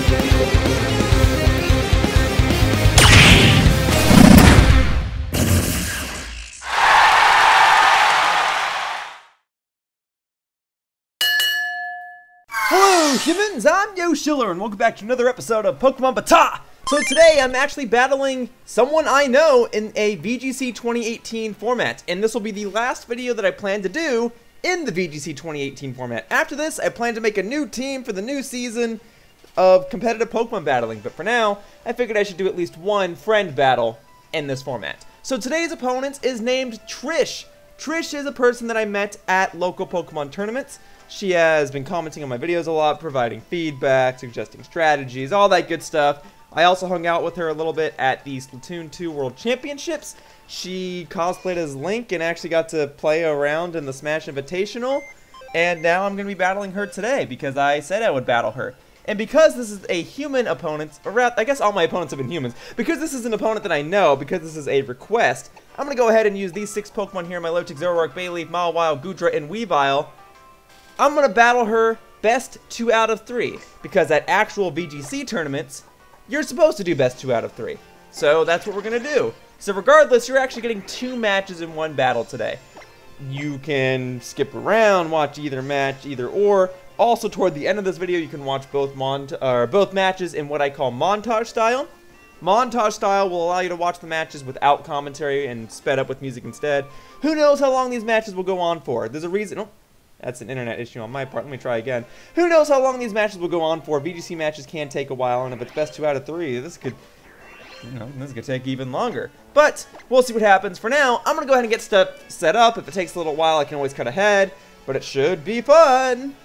Hello humans, I'm Yoshiller and welcome back to another episode of Pokemon BATAW! So today I'm actually battling someone I know in a VGC 2018 format, and this will be the last video that I plan to do in the VGC 2018 format. After this, I plan to make a new team for the new season of competitive Pokemon battling, but for now, I figured I should do at least one friend battle in this format. So today's opponent is named Trish. Trish is a person that I met at local Pokemon tournaments. She has been commenting on my videos a lot, providing feedback, suggesting strategies, all that good stuff. I also hung out with her a little bit at the Splatoon 2 World Championships. She cosplayed as Link and actually got to play around in the Smash Invitational. And now I'm going to be battling her today because I said I would battle her. And because this is a human opponent, or rather, I guess all my opponents have been humans, because this is an opponent that I know, because this is a request, I'm going to go ahead and use these 6 Pokemon here, my Milotic, Zoroark, Bayleaf, Mawile, Goodra, and Weavile. I'm going to battle her best 2 out of 3, because at actual VGC tournaments, you're supposed to do best 2 out of 3. So that's what we're going to do. So regardless, you're actually getting 2 matches in one battle today. You can skip around, watch either match, either or. Also, toward the end of this video, you can watch both matches in what I call montage style. Montage style will allow you to watch the matches without commentary and sped up with music instead. Who knows how long these matches will go on for? There's a reason. Oh, that's an internet issue on my part. Let me try again. Who knows how long these matches will go on for? VGC matches can take a while, and if it's best 2 out of 3, this could, this could take even longer. But we'll see what happens. For now, I'm gonna go ahead and get stuff set up. If it takes a little while, I can always cut ahead, but it should be fun.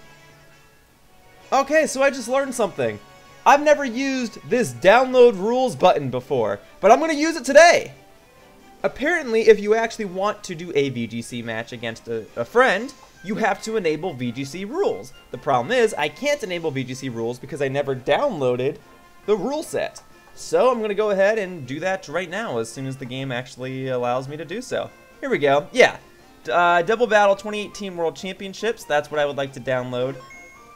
Okay, so I just learned something. I've never used this download rules button before, but I'm gonna use it today. Apparently, if you actually want to do a VGC match against a friend, you have to enable VGC rules. The problem is, I can't enable VGC rules because I never downloaded the rule set. So I'm going to go ahead and do that right now as soon as the game actually allows me to do so. Here we go. Yeah. Double Battle 2018 World Championships. That's what I would like to download.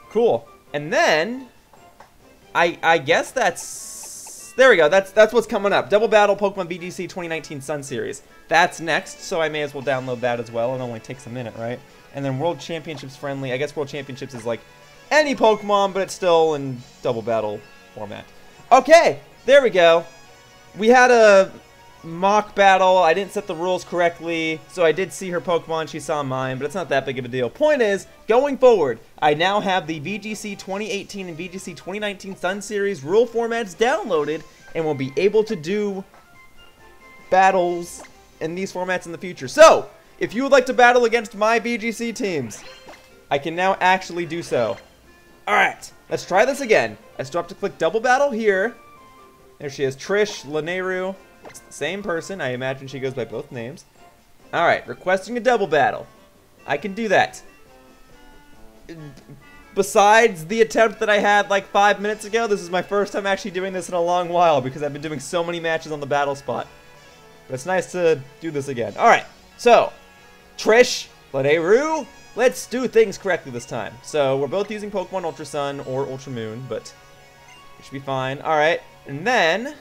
Cool. And then, I guess that's... There we go. That's what's coming up. Double Battle Pokemon VGC 2019 Sun Series. That's next, so I may as well download that as well. It only takes a minute, right? And then World Championships friendly. I guess World Championships is like any Pokemon, but it's still in Double Battle format. Okay, there we go. We had a mock battle. I didn't set the rules correctly, so I did see her Pokemon. She saw mine, but it's not that big of a deal. Point is, going forward, I now have the VGC 2018 and VGC 2019 Sun Series rule formats downloaded, and will be able to do battles in these formats in the future. So, if you would like to battle against my VGC teams, I can now actually do so. Alright, let's try this again. I still have to click double battle here. There she is, Trish, Lanayru. It's the same person. I imagine she goes by both names. Alright, requesting a double battle. I can do that. Besides the attempt that I had like 5 minutes ago, this is my first time actually doing this in a long while because I've been doing so many matches on the battle spot. But it's nice to do this again. Alright, so Trish, Lanayru, let's do things correctly this time. So we're both using Pokemon Ultra Sun or Ultra Moon, but it should be fine. Alright, and then,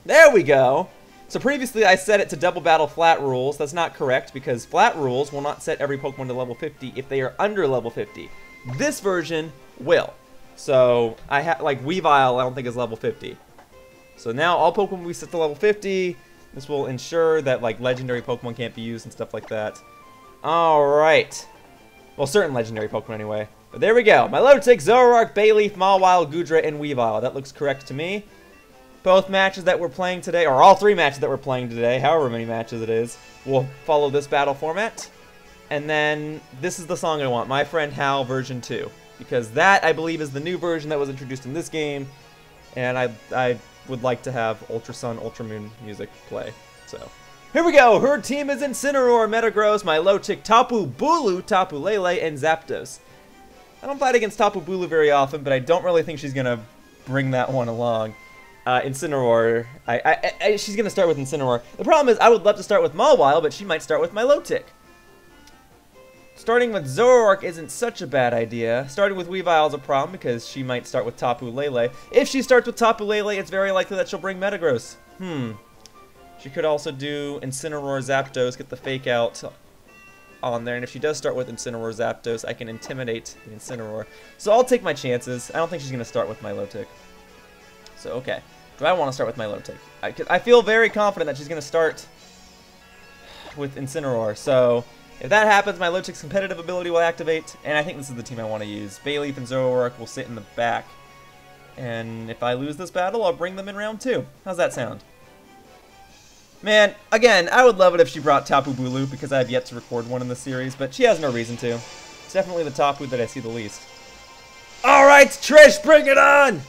there we go. So previously I set it to double battle flat rules. That's not correct because flat rules will not set every Pokemon to level 50 if they are under level 50. This version will. So I have, like Weavile I don't think is level 50. So now all Pokemon we set to level 50. This will ensure that, like, legendary Pokemon can't be used and stuff like that. Alright. Well, certain legendary Pokemon anyway. But there we go. Milotic, Zoroark, Bayleaf, Mawile, Goodra, and Weavile. That looks correct to me. Both matches that we're playing today, or all 3 matches that we're playing today, however many matches it is, will follow this battle format. And then, this is the song I want, My Friend Hal version 2. Because that, I believe, is the new version that was introduced in this game. And I would like to have Ultra Sun, Ultra Moon music play. So, here we go. Her team is Incineroar, Metagross, Milotic, Tapu Bulu, Tapu Lele, and Zapdos. I don't fight against Tapu Bulu very often, but I don't really think she's gonna bring that one along. Incineroar, she's gonna start with Incineroar. The problem is, I would love to start with Mawile, but she might start with Milotic. Starting with Zoroark isn't such a bad idea. Starting with Weavile is a problem because she might start with Tapu Lele. If she starts with Tapu Lele, it's very likely that she'll bring Metagross. She could also do Incineroar Zapdos, get the fake out on there. And if she does start with Incineroar Zapdos, I can intimidate the Incineroar. So I'll take my chances. I don't think she's going to start with Milotic. So, okay. Do I want to start with Milotic? I feel very confident that she's going to start with Incineroar. So if that happens, Milotic's competitive ability will activate, and I think this is the team I want to use. Bayleaf and Zoroark will sit in the back. And if I lose this battle, I'll bring them in round 2. How's that sound? Man, again, I would love it if she brought Tapu Bulu, because I have yet to record one in the series, but she has no reason to. It's definitely the Tapu that I see the least. Alright, Trish, bring it on!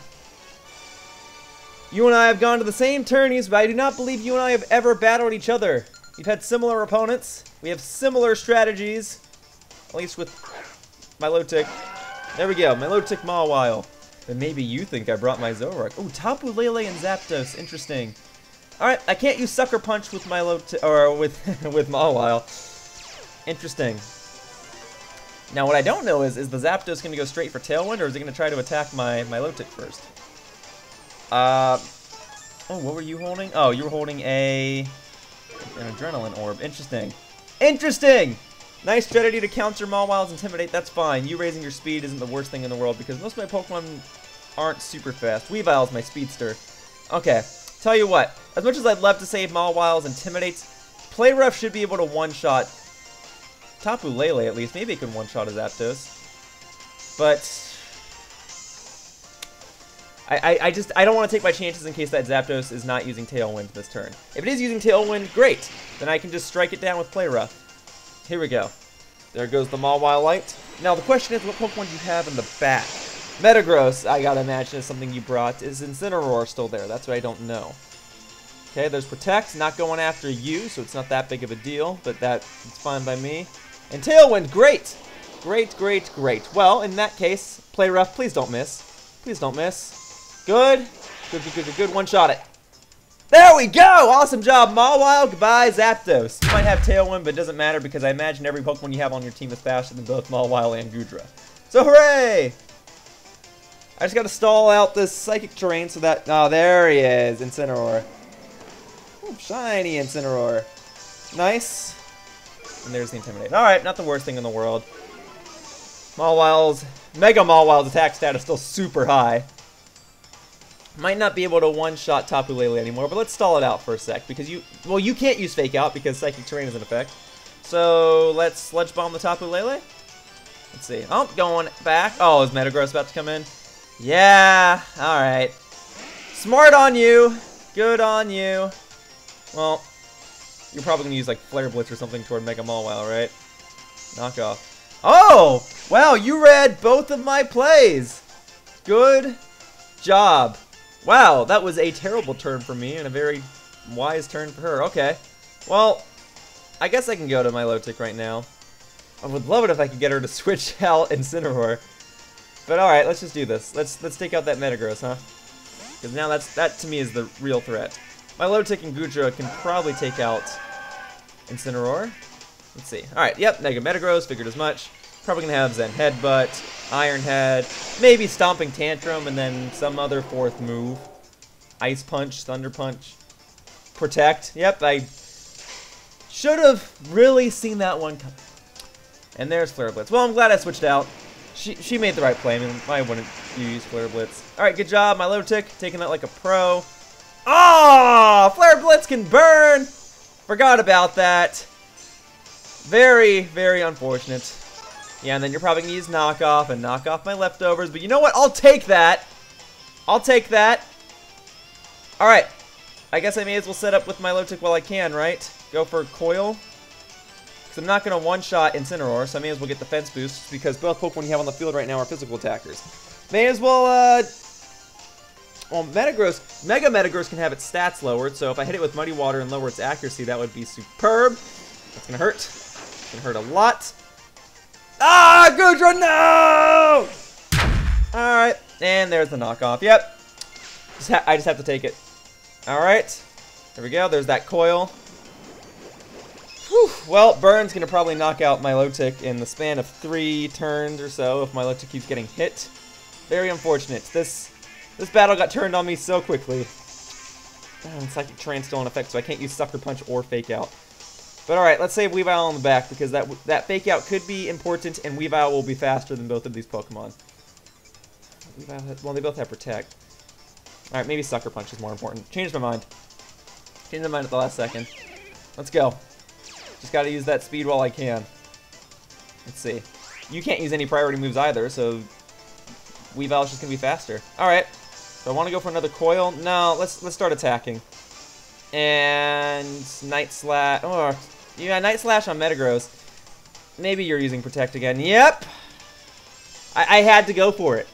You and I have gone to the same tourneys, but I do not believe you and I have ever battled each other. We've had similar opponents. We have similar strategies. At least with Milotic. There we go. Milotic Mawile. Then maybe you think I brought my Zoroark. Oh, Tapu Lele and Zapdos. Interesting. Alright, I can't use Sucker Punch with Milotic, or with Mawile. Interesting. Now what I don't know is the Zapdos going to go straight for Tailwind, or is it going to try to attack my Milotic first? Oh, what were you holding? Oh, you were holding an Adrenaline Orb. Interesting. Interesting! Nice strategy to counter Mawile's Intimidate. That's fine. You raising your speed isn't the worst thing in the world because most of my Pokemon aren't super fast. Weavile's my speedster. Okay. Tell you what. As much as I'd love to save Mawile's Intimidates, Play Rough should be able to one-shot Tapu Lele at least. Maybe it can one-shot a Zapdos. But I don't want to take my chances in case that Zapdos is not using Tailwind this turn. If it is using Tailwind, great. Then I can just strike it down with Play Rough. Here we go. There goes the Mawile Light. Now the question is, what Pokemon do you have in the back? Metagross, I gotta imagine, is something you brought. Is Incineroar still there? That's what I don't know. Okay, there's Protect, not going after you, so it's not that big of a deal, but it's fine by me. And Tailwind, great! Great, great, great. Well, in that case, Play Rough, please don't miss. Please don't miss. Good. Good, good, good, good, good. One-shot it. There we go! Awesome job, Mawile. Goodbye, Zapdos. You might have Tailwind, but it doesn't matter because I imagine every Pokemon you have on your team is faster than both Mawile and Goodra. So, hooray! I just gotta stall out this Psychic Terrain so that... Oh, there he is, Incineroar. Ooh, shiny Incineroar. Nice. And there's the Intimidate. Alright, not the worst thing in the world. Mega Mawile's attack stat is still super high. Might not be able to one-shot Tapu Lele anymore, but let's stall it out for a sec, because you can't use Fake Out because Psychic Terrain is in effect. So, let's Sludge Bomb the Tapu Lele. Let's see. Oh, going back. Oh, is Metagross about to come in? Yeah, alright. Smart on you. Good on you. Well, you're probably going to use, like, Flare Blitz or something toward Mega Mawile, right? Knock off. Oh! Wow, you read both of my plays! Good job. Wow, that was a terrible turn for me and a very wise turn for her. Okay. Well, I guess I can go to Milotic right now. I would love it if I could get her to switch out Incineroar. But alright, let's just do this. Let's take out that Metagross, huh? Because now that to me is the real threat. Milotic and Goodra can probably take out Incineroar. Let's see. Alright, yep, Mega Metagross, figured as much. Probably gonna have Zen Headbutt, Iron Head, maybe Stomping Tantrum, and then some other fourth move. Ice Punch, Thunder Punch, Protect. Yep, I should have really seen that one coming. And there's Flare Blitz. Well, I'm glad I switched out. She made the right play. I mean, why wouldn't you use Flare Blitz? Alright, good job, Milotic, taking that like a pro. Ah, Flare Blitz can burn! Forgot about that. Very, very unfortunate. Yeah, and then you're probably going to use Knock Off and knock off my leftovers. But you know what? I'll take that. I'll take that. Alright. I guess I may as well set up with Milotic while I can, right? Go for Coil. Because I'm not going to one-shot Incineroar, so I may as well get Defense Boost. Because both Pokemon you have on the field right now are physical attackers. May as well, well, Mega Metagross can have its stats lowered. So if I hit it with Muddy Water and lower its accuracy, that would be superb. That's going to hurt. It's going to hurt a lot. Ah, Goodra, no! Alright, and there's the knockoff. Yep. I just have to take it. Alright. There we go. There's that coil. Whew. Well, Burn's going to probably knock out my Milotic in the span of 3 turns or so if my Milotic keeps getting hit. Very unfortunate. This battle got turned on me so quickly. Psychic Terrain's still in effect, so I can't use Sucker Punch or Fake Out. But alright, let's save Weavile on the back, because that Fake Out could be important, and Weavile will be faster than both of these Pokemon. Well, they both have Protect. Alright, maybe Sucker Punch is more important. Changed my mind. Changed my mind at the last second. Let's go. Just gotta use that speed while I can. Let's see. You can't use any priority moves either, so Weavile's just gonna be faster. Alright. So I want to go for another Coil. No, let's start attacking. And Night Slash. Oh, yeah, Night Slash on Metagross. Maybe you're using Protect again. Yep. I had to go for it.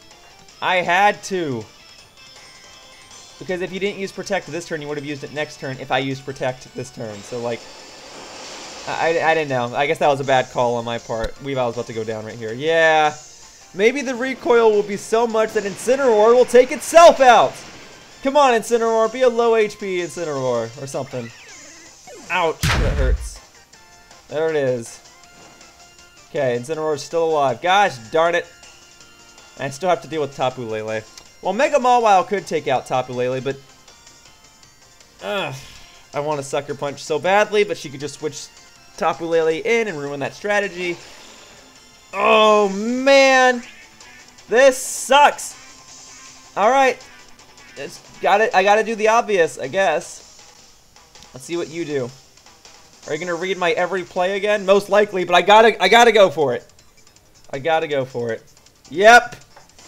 I had to. Because if you didn't use Protect this turn, you would have used it next turn if I used Protect this turn. So, like, I didn't know. I guess that was a bad call on my part. Weavile's about to go down right here. Yeah. Maybe the recoil will be so much that Incineroar will take itself out. Come on, Incineroar. Be a low HP Incineroar or something. Ouch. That hurts. There it is. Okay, Incineroar's still alive. Gosh darn it. I still have to deal with Tapu Lele. Well, Mega Mawile could take out Tapu Lele, but I want to Sucker Punch so badly, but she could just switch Tapu Lele in and ruin that strategy. Oh, man. This sucks. Alright. I gotta do the obvious, I guess. Let's see what you do. Are you gonna read my every play again? Most likely, but I gotta go for it. I gotta go for it. Yep.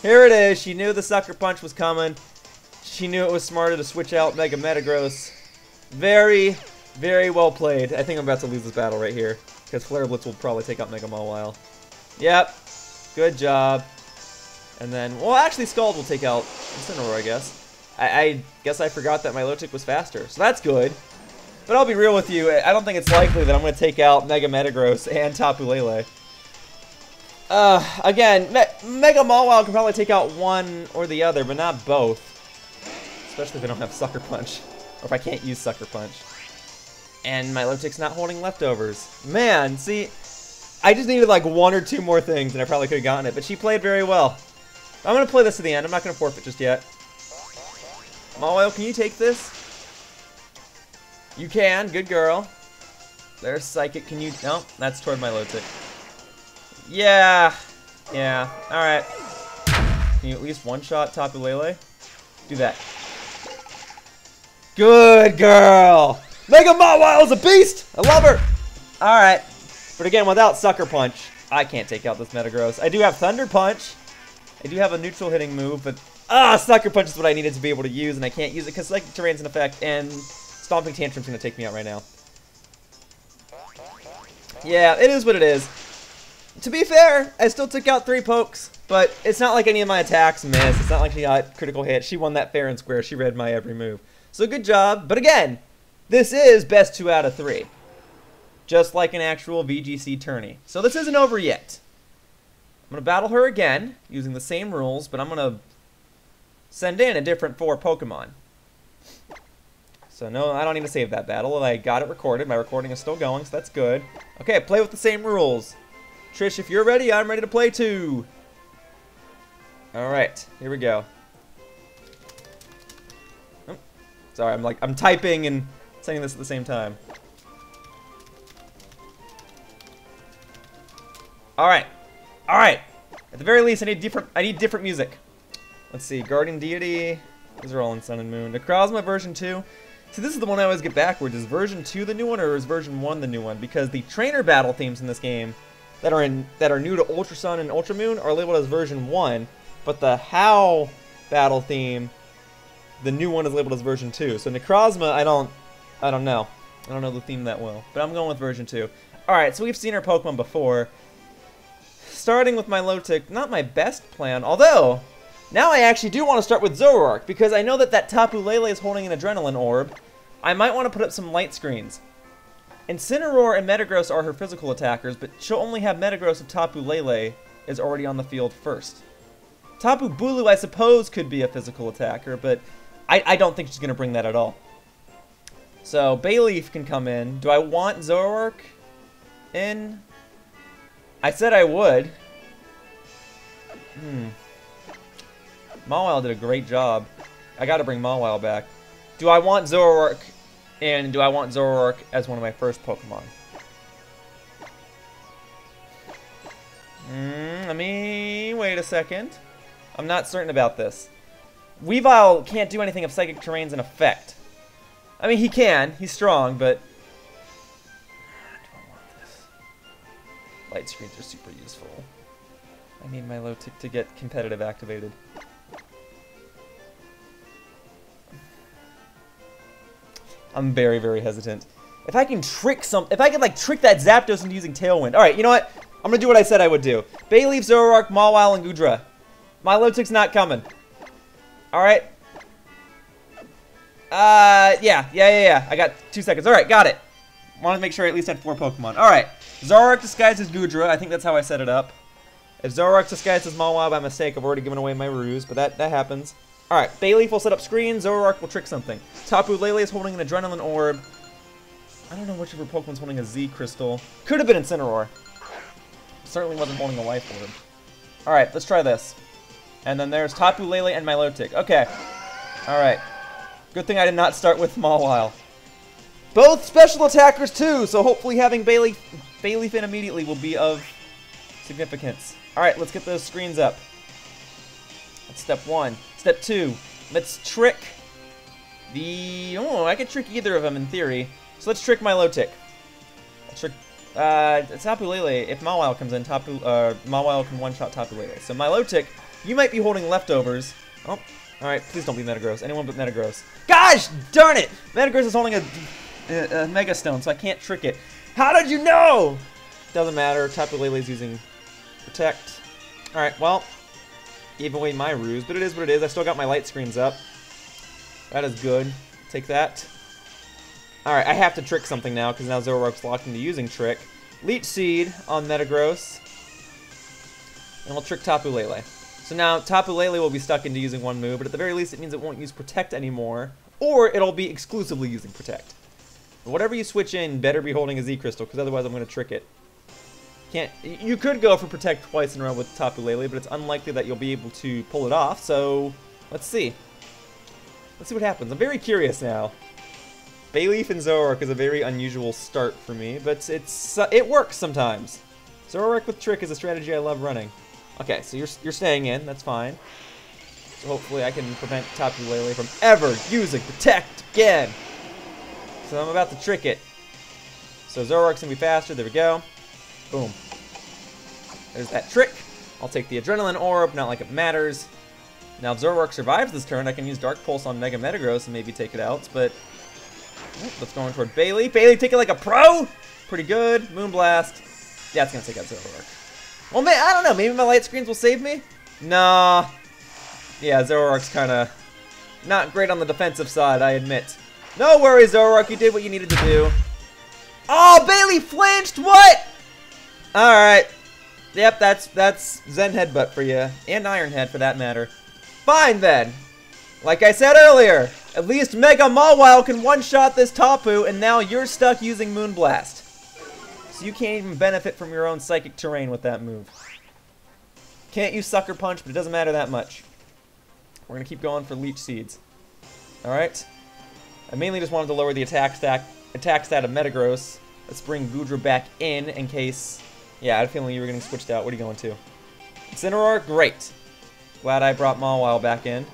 Here it is. She knew the Sucker Punch was coming. She knew it was smarter to switch out Mega Metagross. Very, very well played. I think I'm about to lose this battle right here, because Flare Blitz will probably take out Mega Mawile. Yep. Good job. And then, well, actually, Scald will take out Incineroar, I guess. I guess I forgot that my Milotic was faster, so that's good. But I'll be real with you, I don't think it's likely that I'm going to take out Mega Metagross and Tapu Lele. Again, Mega Mawile can probably take out one or the other, but not both. Especially if I don't have Sucker Punch. Or if I can't use Sucker Punch. And my Milotic's not holding leftovers. Man, see, I just needed like 1 or 2 more things and I probably could have gotten it, but she played very well. I'm going to play this to the end. I'm not going to forfeit just yet. Mawile, can you take this? You can. Good girl. There's Psychic. Can you... No, that's toward my Milotic. Yeah. Yeah. Alright. Can you at least one-shot Tapu Lele? Do that. Good girl! Mega Mawile's a beast! I love her! Alright. But again, without Sucker Punch, I can't take out this Metagross. I do have Thunder Punch. I do have a neutral hitting move, but... Sucker Punch is what I needed to be able to use, and I can't use it because Psychic Terrain's in effect, and Stomping Tantrum's going to take me out right now. Yeah, it is what it is. To be fair, I still took out 3 pokes, but it's not like any of my attacks missed. It's not like she got critical hit. She won that fair and square. She read my every move. So good job. But again, this is best 2 out of 3. Just like an actual VGC tourney. So this isn't over yet. I'm going to battle her again, using the same rules, but I'm going to send in a different 4 Pokemon. So no, I don't need to save that battle. I got it recorded. My recording is still going, so that's good. Okay, play with the same rules. Trish, if you're ready, I'm ready to play too. Alright, here we go. Oh, sorry, I'm typing and saying this at the same time. Alright. Alright. At the very least, I need different music. Let's see, Guardian Deity. These are all in Sun and Moon. Necrozma version 2. See, this is the one I always get backwards. Is version 2 the new one, or is version 1 the new one? Because the trainer battle themes in this game that are new to Ultra Sun and Ultra Moon are labeled as version 1, but the How battle theme, the new one is labeled as version 2. So Necrozma, I don't know. I don't know the theme that well, but I'm going with version 2. Alright, so we've seen our Pokemon before. Starting with my Milotic, not my best plan, although now I actually do want to start with Zoroark, because I know that Tapu Lele is holding an Adrenaline Orb. I might want to put up some light screens. Incineroar and Metagross are her physical attackers, but she'll only have Metagross if Tapu Lele is already on the field first. Tapu Bulu, I suppose, could be a physical attacker, but I don't think she's going to bring that at all. So, Bayleaf can come in. Do I want Zoroark? in. I said I would. Mawile did a great job. I gotta bring Mawile back. Do I want Zoroark? And do I want Zoroark as one of my first Pokemon? Let me wait a second. I'm not certain about this. Weavile can't do anything if Psychic Terrain's in effect. I mean, he can. He's strong, but... do I want this? Light screens are super useful. I need my Milotic to get competitive activated. I'm very, very hesitant. If I can trick if I can like trick that Zapdos into using Tailwind. All right, you know what? I'm gonna do what I said I would do. Bayleaf, Zoroark, Mawile, and Goodra. Milotic's not coming. All right. Yeah. I got 2 seconds. All right, got it. Wanted to make sure I at least had 4 Pokemon. All right. Zoroark disguised as Goodra. I think that's how I set it up. If Zoroark disguised as Mawile by mistake, I've already given away my ruse, but that happens. All right, Bayleaf will set up screens. Zoroark will trick something. Tapu Lele is holding an Adrenaline Orb. I don't know which of her Pokemon's holding a Z Crystal. Could have been Incineroar. Certainly wasn't holding a Life Orb. All right, let's try this. And then there's Tapu Lele and Milotic. Okay. All right. Good thing I did not start with Mawile. Both special attackers too, so hopefully having Bayleaf in immediately will be of significance. All right, let's get those screens up. That's step 1. Step 2. Let's trick the... Oh, I could trick either of them in theory. So let's trick Milotic. Let's trick... Tapu Lele. If Mawile comes in, Mawile can one-shot Tapu Lele. So Milotic, you might be holding leftovers. Oh, alright, please don't be Metagross. Anyone but Metagross. Gosh darn it! Metagross is holding a Mega Stone, so I can't trick it. How did you know? Doesn't matter. Tapu Lele's using Protect. Alright, well, gave away my ruse, but it is what it is. I still got my light screens up. That is good. Take that. Alright, I have to trick something now, because now Zoroark's locked into using Trick. Leech Seed on Metagross. And we'll trick Tapu Lele. So now Tapu Lele will be stuck into using one move, but at the very least it means it won't use Protect anymore, or it'll be exclusively using Protect. But whatever you switch in, better be holding a Z Crystal, because otherwise I'm going to trick it. You could go for Protect twice in a row with Tapu Lele, but it's unlikely that you'll be able to pull it off, so let's see. Let's see what happens. I'm very curious now. Bayleaf and Zoroark is a very unusual start for me, but it works sometimes. Zoroark with Trick is a strategy I love running. Okay, so you're staying in, that's fine. So hopefully I can prevent Tapu Lele from ever using Protect again. So I'm about to trick it. So Zoroark's gonna be faster, there we go. Boom. There's that trick. I'll take the Adrenaline Orb, not like it matters. Now if Zoroark survives this turn, I can use Dark Pulse on Mega Metagross and maybe take it out, but... let's go in toward Bayleaf. Bayleaf, take it like a pro! Pretty good. Moonblast. Yeah, it's gonna take out Zoroark. Well, man, I don't know. Maybe my light screens will save me? Nah. Yeah, Zoroark's kinda not great on the defensive side, I admit. No worries, Zoroark. You did what you needed to do. Oh, Bayleaf flinched! What? Alright. Yep, that's Zen Headbutt for you. And Iron Head, for that matter. Fine, then. Like I said earlier, at least Mega Mawile can one-shot this Tapu, and now you're stuck using Moonblast. So you can't even benefit from your own Psychic Terrain with that move. Can't use Sucker Punch, but it doesn't matter that much. We're going to keep going for Leech Seeds. Alright. I mainly just wanted to lower the attack stat of Metagross. Let's bring Goodra back in case... Yeah, I had a feeling you were getting switched out. What are you going to? Incineroar? Great. Glad I brought Mawile back in.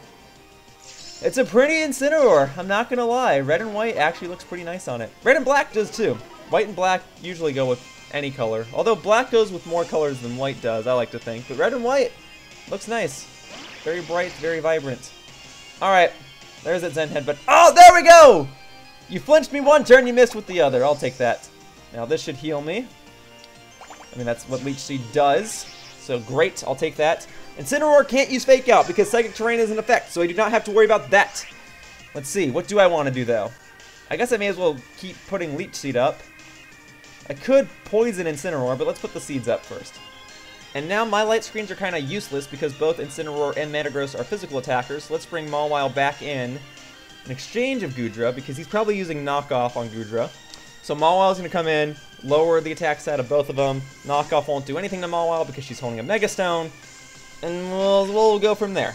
It's a pretty Incineroar, I'm not gonna lie. Red and white actually looks pretty nice on it. Red and black does too. White and black usually go with any color. Although black goes with more colors than white does, I like to think. But red and white looks nice. Very bright, very vibrant. Alright, there's that Zen Head, but oh, there we go! You flinched me one turn, you missed with the other. I'll take that. Now this should heal me. I mean, that's what Leech Seed does. So great, I'll take that. Incineroar can't use Fake Out because Psychic Terrain is in effect, so I do not have to worry about that. Let's see, what do I want to do though? I guess I may as well keep putting Leech Seed up. I could poison Incineroar, but let's put the seeds up first. And now my light screens are kind of useless because both Incineroar and Metagross are physical attackers. So let's bring Mawile back in exchange of Goodra because he's probably using Knockoff on Goodra. So Mawile is going to come in, lower the attack stat of both of them. Knockoff won't do anything to Mawile because she's holding a Mega Stone. And we'll go from there.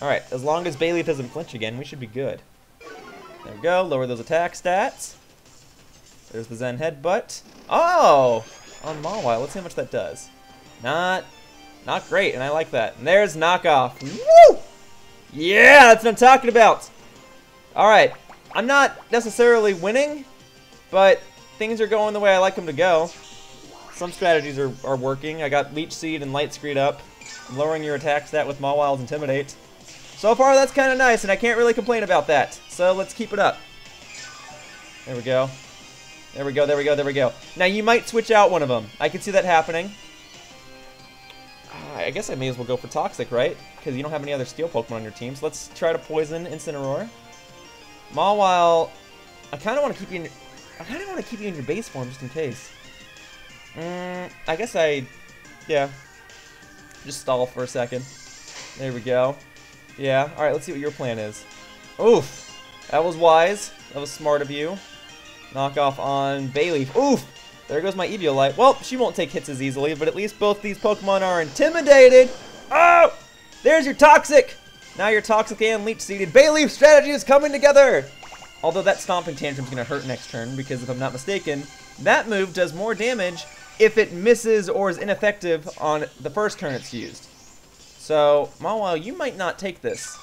Alright, as long as Bayleaf doesn't flinch again, we should be good. There we go, lower those attack stats. There's the Zen Headbutt. Oh! On Mawile, let's see how much that does. Not great, and I like that. And there's Knockoff. Woo! Yeah, that's what I'm talking about! Alright, I'm not necessarily winning, but things are going the way I like them to go. Some strategies are working. I got Leech Seed and Light Screed up. I'm lowering your attack stat with Mawile's Intimidate. So far, that's kind of nice, and I can't really complain about that. So let's keep it up. There we go. There we go, there we go, there we go. Now, you might switch out one of them. I can see that happening. I guess I may as well go for Toxic, right? Because you don't have any other Steel Pokemon on your team. So let's try to Poison Incineroar. Mawile, I kind of want to keep you in your base form just in case. I guess yeah. Just stall for a second. There we go. Yeah, alright, let's see what your plan is. Oof! That was wise. That was smart of you. Knockoff on Bayleaf. Oof! There goes my Eviolite. Well, she won't take hits as easily, but at least both these Pokemon are intimidated. Oh! There's your Toxic! Now you're Toxic and Leech Seeded. Bayleaf strategy is coming together! Although that Stomping Tantrum is going to hurt next turn, because if I'm not mistaken, that move does more damage if it misses or is ineffective on the first turn it's used. So, Mawile, you might not take this.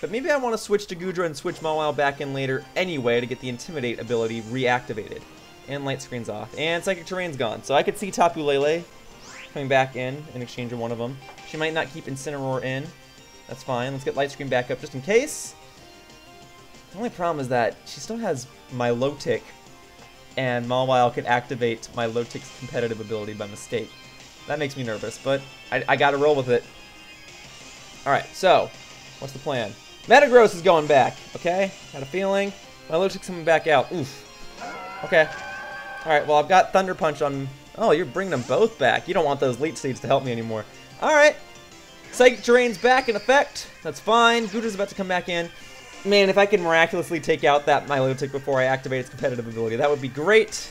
But maybe I want to switch to Goodra and switch Mawile back in later anyway to get the Intimidate ability reactivated. And Light Screen's off. And Psychic Terrain's gone. So I could see Tapu Lele coming back in exchange for one of them. She might not keep Incineroar in. That's fine. Let's get Light Screen back up just in case. The only problem is that she still has Milotic, and Mawile could activate Milotic's competitive ability by mistake. That makes me nervous, but I gotta roll with it. Alright, so, what's the plan? Metagross is going back, okay? Got a feeling. Milotic's coming back out. Oof. Okay. Alright, well, I've got Thunder Punch on... Oh, you're bringing them both back. You don't want those Leech Seeds to help me anymore. Alright. Psychic Terrain's back in effect. That's fine. Goodra's about to come back in. Man, if I could miraculously take out that Milotic before I activate its competitive ability, that would be great.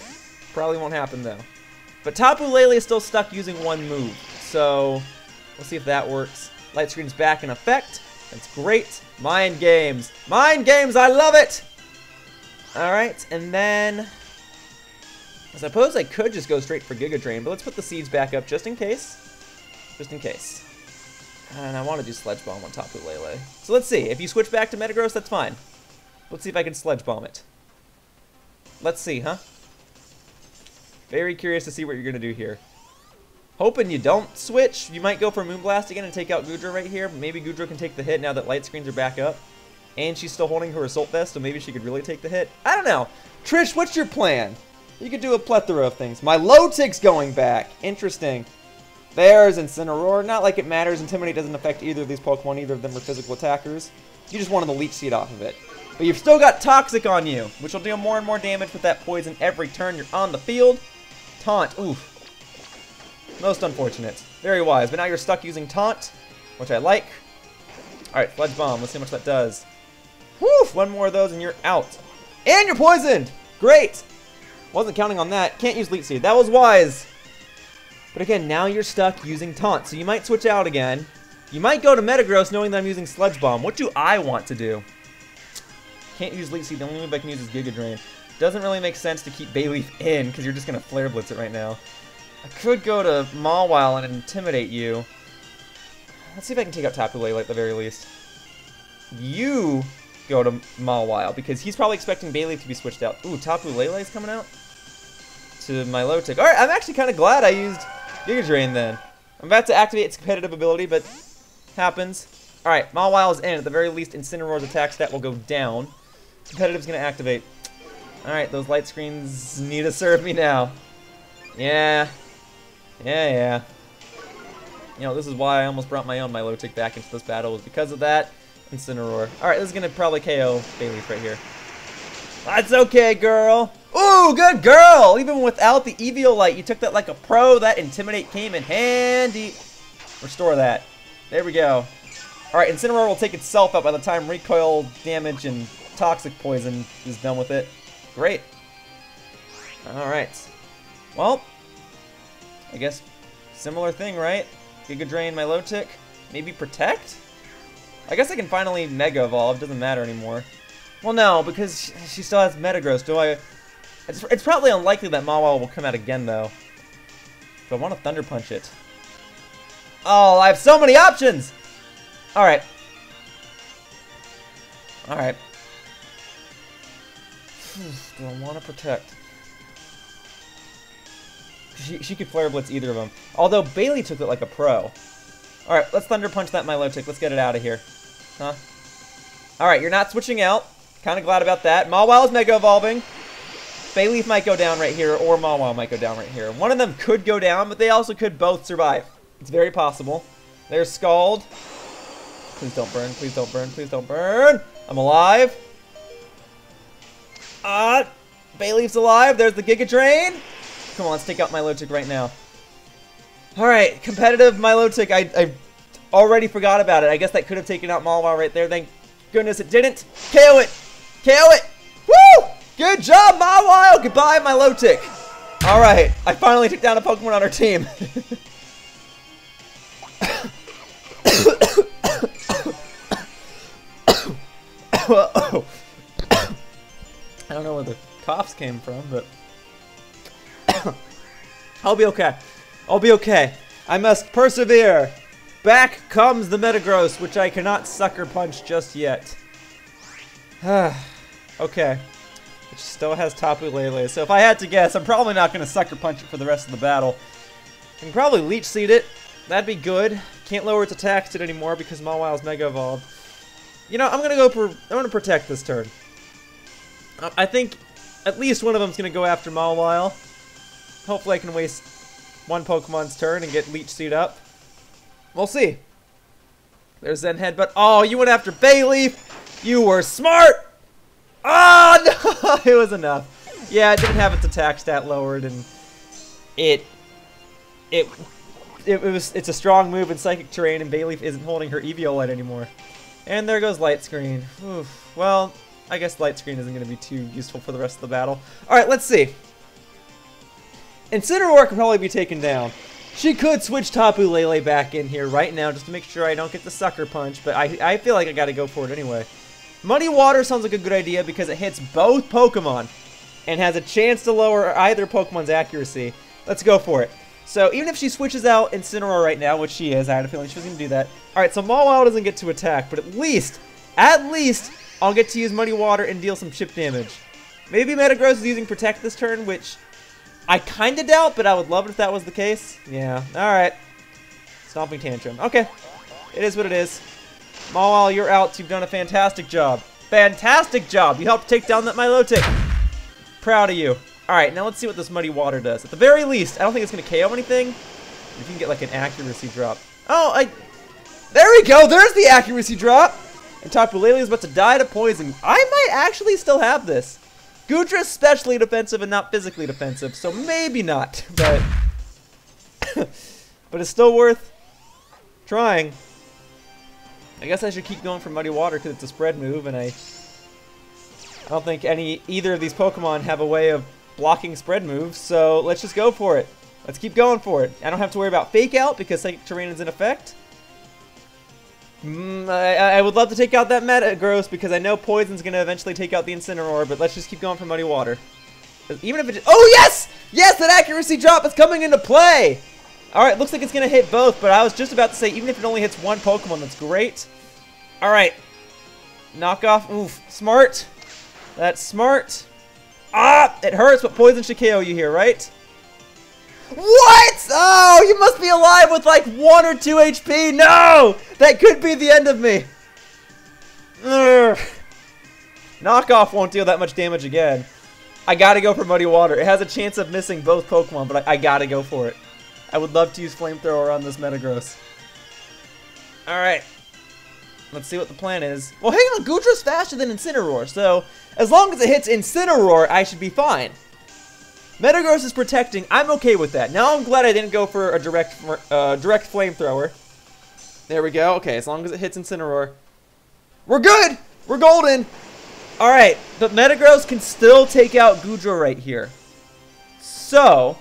Probably won't happen, though. But Tapu Lele is still stuck using one move, so we'll see if that works. Light Screen's back in effect. That's great. Mind Games. Mind Games, I love it! Alright, and then... I suppose I could just go straight for Giga Drain, but let's put the seeds back up just in case. Just in case. And I want to do Sledge Bomb on Tapu Lele. So let's see. If you switch back to Metagross, that's fine. Let's see if I can Sledge Bomb it. Let's see, huh? Very curious to see what you're going to do here. Hoping you don't switch. You might go for Moonblast again and take out Goodra right here. Maybe Goodra can take the hit now that Light Screens are back up. And she's still holding her Assault Vest, so maybe she could really take the hit. I don't know. Trish, what's your plan? You could do a plethora of things. Milotic's going back. Interesting. There's Incineroar. Not like it matters. Intimidate doesn't affect either of these Pokemon. Either of them are physical attackers. You just wanted the Leech Seed off of it. But you've still got Toxic on you, which will deal more and more damage with that poison every turn you're on the field. Taunt. Oof. Most unfortunate. Very wise. But now you're stuck using Taunt, which I like. Alright, Sledge Bomb. Let's see how much that does. Woof! One more of those and you're out. And you're poisoned! Great! Wasn't counting on that. Can't use Leech Seed. That was wise. But again, now you're stuck using Taunt, so you might switch out again. You might go to Metagross knowing that I'm using Sledge Bomb. What do I want to do? Can't use Leech Seed. The only move I can use is Giga Drain. Doesn't really make sense to keep Bayleaf in, because you're just going to Flare Blitz it right now. I could go to Mawile and Intimidate you. Let's see if I can take out Tapu Lele at the very least. You go to Mawile, because he's probably expecting Bayleaf to be switched out. Ooh, Tapu Lele's coming out? To Milotic. Alright, I'm actually kind of glad I used Giga Drain then. I'm about to activate its competitive ability, but happens. Alright, Mawile's in. At the very least, Incineroar's attack stat will go down. Competitive's going to activate. Alright, those Light Screens need to serve me now. Yeah. Yeah. You know, this is why I almost brought my own Milotic back into this battle, was because of that. Incineroar. Alright, this is going to probably KO Bayleaf right here. That's okay, girl. Ooh, good girl! Even without the Eviolite, you took that like a pro. That Intimidate came in handy. Restore that. There we go. Alright, Incineroar will take itself out by the time recoil damage and toxic poison is done with it. Great. Alright. Well, I guess similar thing, right? Giga Drain my Milotic. Maybe Protect? I guess I can finally Mega Evolve. Doesn't matter anymore. Well, no, because she still has Metagross. Do I... It's probably unlikely that Mawile will come out again, though. But I want to Thunder Punch it. Oh, I have so many options! Alright. Alright. Do I want to Protect? She could Flare Blitz either of them. Although Bailey took it like a pro. Alright, let's Thunder Punch that Milotic. Let's get it out of here. Huh? Alright, you're not switching out. Kind of glad about that. Mawile is Mega Evolving. Bayleaf might go down right here, or Mawile might go down right here. One of them could go down, but they also could both survive. It's very possible. There's Scald. Please don't burn, please don't burn, please don't burn. I'm alive. Bayleaf's alive. There's the Giga Drain. Come on, let's take out Milotic right now. Alright, competitive Milotic. I already forgot about it. I guess that could have taken out Mawile right there. Thank goodness it didn't. KO it! KO it! Woo! Good job, Mawile! Goodbye, Milotic. Alright, I finally took down a Pokemon on our team. I don't know where the coughs came from, but I'll be okay. I'll be okay. I must persevere. Back comes the Metagross, which I cannot Sucker Punch just yet. Okay. It still has Tapu Lele, so if I had to guess, I'm probably not going to Sucker Punch it for the rest of the battle. I can probably Leech Seed it. That'd be good. Can't lower its attack stat anymore because Mawile's Mega Evolved. You know, I'm going to Protect this turn. I think at least one of them's going to go after Mawile. Hopefully I can waste one Pokemon's turn and get Leech Seed up. We'll see. There's Zen Headbutt. Oh, you went after Bayleaf. You were smart. Oh, no. It was enough. Yeah, it didn't have its attack stat lowered, and it's a strong move in Psychic Terrain, and Bayleaf isn't holding her Eviolite anymore. And there goes Light Screen. Oof. Well, I guess Light Screen isn't going to be too useful for the rest of the battle. Alright, let's see. Incineroar can probably be taken down. She could switch Tapu Lele back in here right now just to make sure I don't get the Sucker Punch, but I feel like I gotta go for it anyway. Muddy Water sounds like a good idea because it hits both Pokemon and has a chance to lower either Pokemon's accuracy. Let's go for it. So even if she switches out Incineroar right now, which she is, I had a feeling she was going to do that. Alright, so Mawile doesn't get to attack, but at least, I'll get to use Muddy Water and deal some chip damage. Maybe Metagross is using Protect this turn, which I kind of doubt, but I would love it if that was the case. Yeah, alright. Stomping Tantrum. Okay, it is what it is. Mawile, you're out. You've done a fantastic job. Fantastic job! You helped take down that Milotic. Proud of you. Alright, now let's see what this Muddy Water does. At the very least, I don't think it's going to KO anything. You can get like an accuracy drop. Oh, there we go! There's the accuracy drop! And Tapu Lele is about to die to poison. I might actually still have this. Goodra's specially defensive and not physically defensive, so maybe not, but but it's still worth trying. I guess I should keep going for Muddy Water because it's a spread move, and I don't think either of these Pokemon have a way of blocking spread moves, so let's just go for it. Let's keep going for it. I don't have to worry about Fake Out because Psychic Terrain is in effect. I would love to take out that Metagross because I know Poison's going to eventually take out the Incineroar, but let's just keep going for Muddy Water. Even if it just... Oh, yes! Yes, that accuracy drop is coming into play! Alright, looks like it's going to hit both, but I was just about to say, even if it only hits one Pokemon, that's great. Alright. Knock off. Oof. Smart. That's smart. Ah! It hurts, but Poison should KO you here, right? What? Oh, you must be alive with like 1 or 2 HP. No! That could be the end of me. Urgh. Knockoff won't deal that much damage again. I gotta go for Muddy Water. It has a chance of missing both Pokemon, but I gotta go for it. I would love to use Flamethrower on this Metagross. Alright. Let's see what the plan is. Well, hang on. Goodra's faster than Incineroar, so as long as it hits Incineroar, I should be fine. Metagross is protecting. I'm okay with that. Now I'm glad I didn't go for a direct Flamethrower. There we go. Okay, as long as it hits Incineroar. We're good! We're golden! Alright, but Metagross can still take out Goodra right here. So,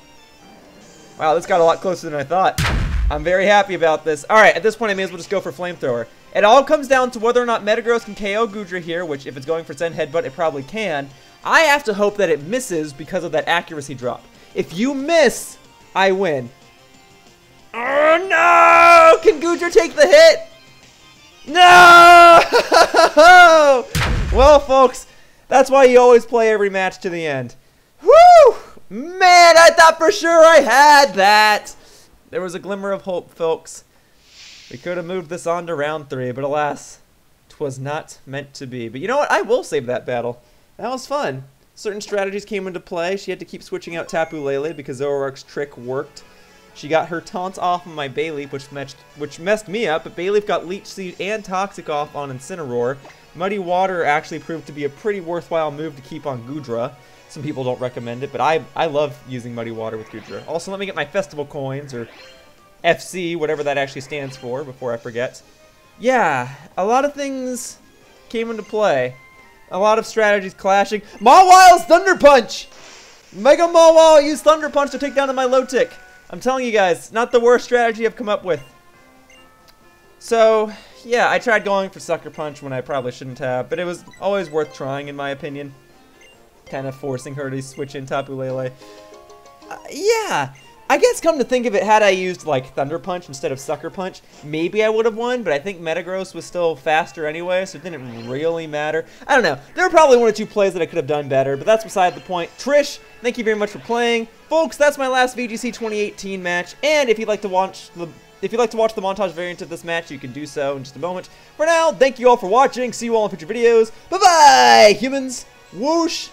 wow, this got a lot closer than I thought. I'm very happy about this. Alright, at this point I may as well just go for Flamethrower. It all comes down to whether or not Metagross can KO Goodra here, which if it's going for Zen Headbutt, it probably can. I have to hope that it misses because of that accuracy drop. If you miss, I win. Oh no! Can Goodra take the hit? No! Well, folks, that's why you always play every match to the end. Woo! Man, I thought for sure I had that. There was a glimmer of hope, folks. We could have moved this on to round 3, but alas, 'twas not meant to be. But you know what? I will save that battle. That was fun. Certain strategies came into play. She had to keep switching out Tapu Lele because Zoroark's trick worked. She got her taunts off of my Bayleaf, which messed me up, but Bayleaf got Leech Seed and Toxic off on Incineroar. Muddy Water actually proved to be a pretty worthwhile move to keep on Goodra. Some people don't recommend it, but I love using Muddy Water with Goodra. Also, let me get my Festival Coins, or FC, whatever that actually stands for, before I forget. Yeah, a lot of things came into play. A lot of strategies clashing. Mawile's Thunder Punch! Mega Mawile used Thunder Punch to take down my Lotic. I'm telling you guys, not the worst strategy I've come up with. So, yeah, I tried going for Sucker Punch when I probably shouldn't have, but it was always worth trying in my opinion. Kind of forcing her to switch in Tapu Lele. Yeah, I guess come to think of it, had I used like Thunder Punch instead of Sucker Punch, maybe I would have won, but I think Metagross was still faster anyway, so it didn't really matter. I don't know. There were probably 1 or 2 plays that I could have done better, but that's beside the point. Trish, thank you very much for playing. Folks, that's my last VGC 2018 match, and if you'd like to watch the montage variant of this match, you can do so in just a moment. For now, thank you all for watching. See you all in future videos. Bye-bye, humans. Whoosh.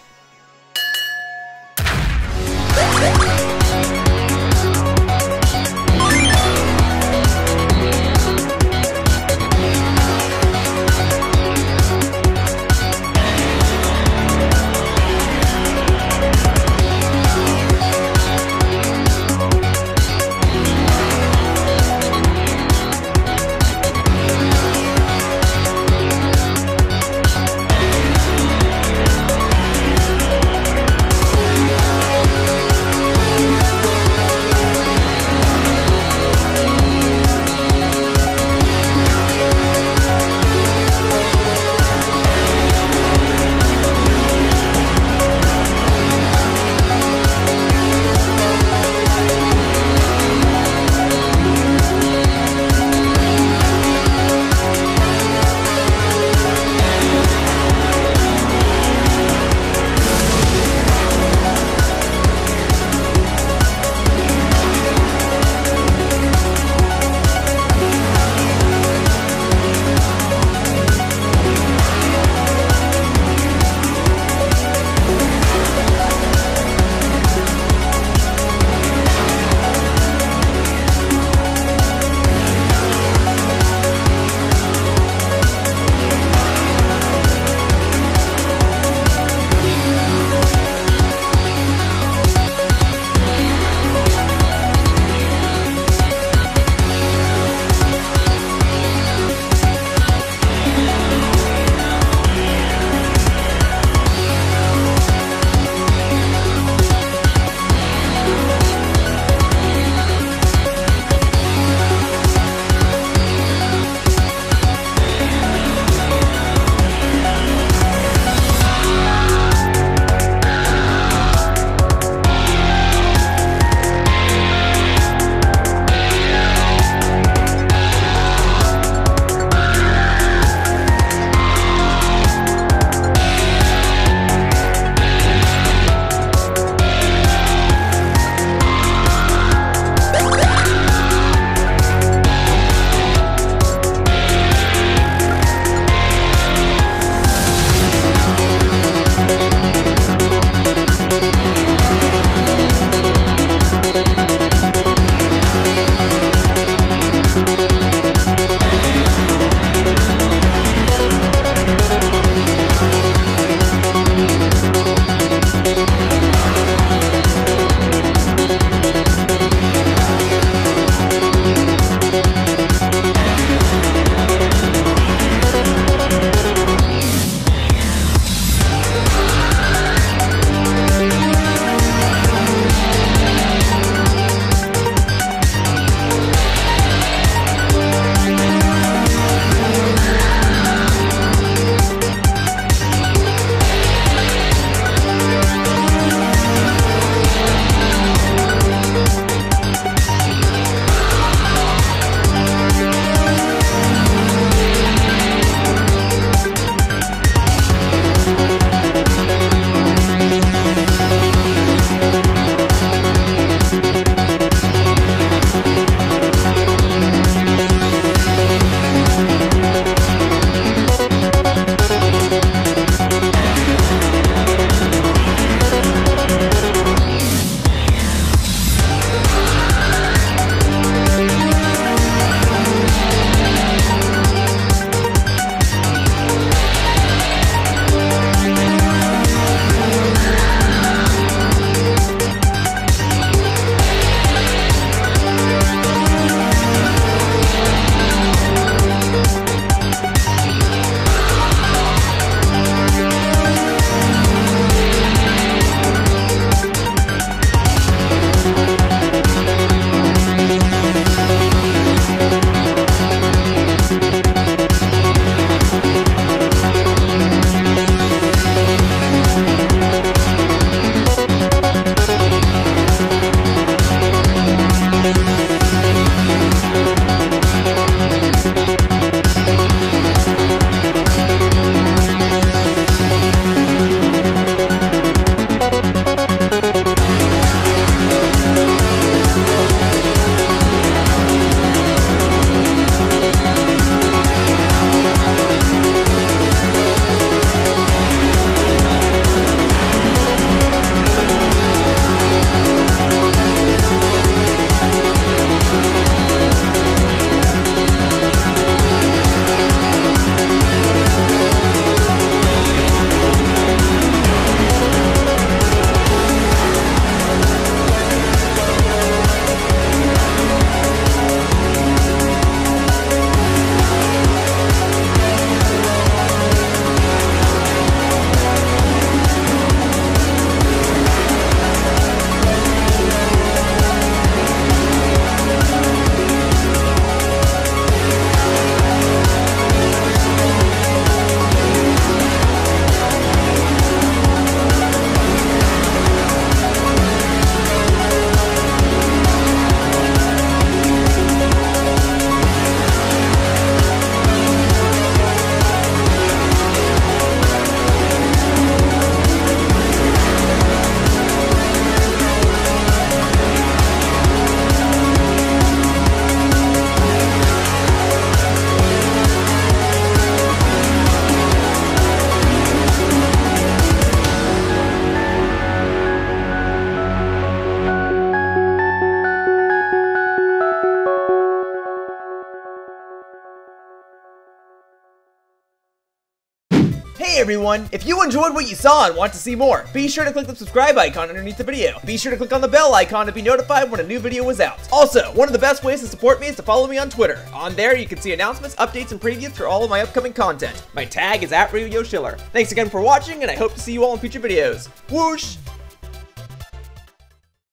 everyone! If you enjoyed what you saw and want to see more, be sure to click the subscribe icon underneath the video. Be sure to click on the bell icon to be notified when a new video is out. Also, one of the best ways to support me is to follow me on Twitter. On there, you can see announcements, updates, and previews for all of my upcoming content. My tag is @Yoshiller. Thanks again for watching, and I hope to see you all in future videos. Whoosh!